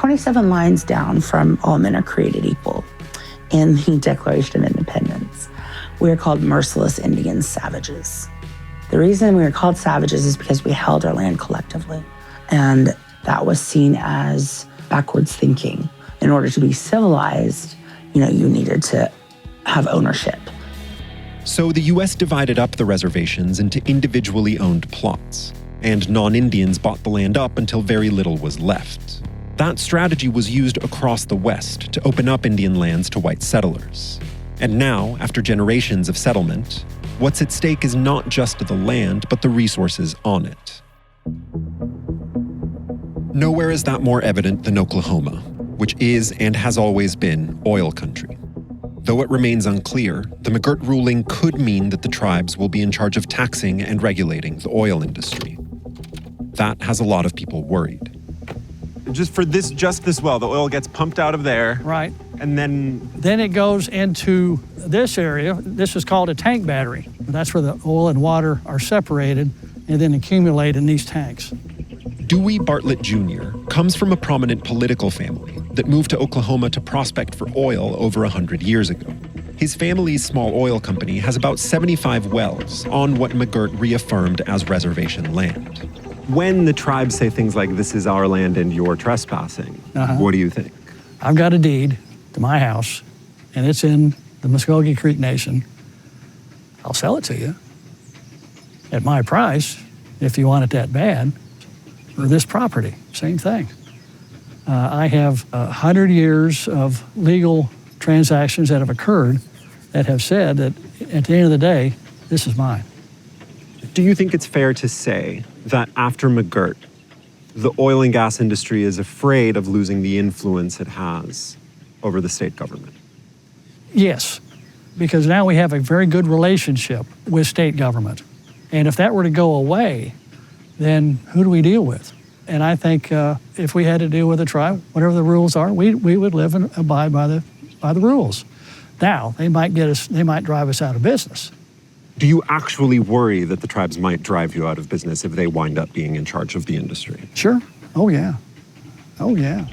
27 lines down from all men are created equal in the Declaration of Independence. We are called merciless Indian savages. The reason we are called savages is because we held our land collectively. And that was seen as backwards thinking. In order to be civilized, you needed to have ownership. So the U.S. divided up the reservations into individually owned plots, and non-Indians bought the land up until very little was left. That strategy was used across the West to open up Indian lands to white settlers. And now, after generations of settlement, what's at stake is not just the land, but the resources on it. Nowhere is that more evident than Oklahoma, which is and has always been oil country. Though it remains unclear, the McGirt ruling could mean that the tribes will be in charge of taxing and regulating the oil industry. That has a lot of people worried. Just this well, the oil gets pumped out of there. Right. And then it goes into this area. This is called a tank battery. That's where the oil and water are separated and then accumulate in these tanks. Dewey Bartlett Jr. comes from a prominent political family that moved to Oklahoma to prospect for oil over 100 years ago. His family's small oil company has about 75 wells on what McGirt reaffirmed as reservation land. When the tribes say things like, this is our land and you're trespassing, what do you think? I've got a deed to my house, and it's in the Muskogee Creek Nation. I'll sell it to you at my price if you want it that bad. Or this property, same thing. I have 100 years of legal transactions that have occurred that have said that at the end of the day, this is mine. Do you think it's fair to say that after McGirt, the oil and gas industry is afraid of losing the influence it has over the state government? Yes, because now we have a very good relationship with state government. And if that were to go away, then who do we deal with? And I think if we had to deal with a tribe, whatever the rules are, we would live and abide by the rules. Now, they might drive us out of business. Do you actually worry that the tribes might drive you out of business if they wind up being in charge of the industry? Sure. Oh, yeah. Oh, yeah.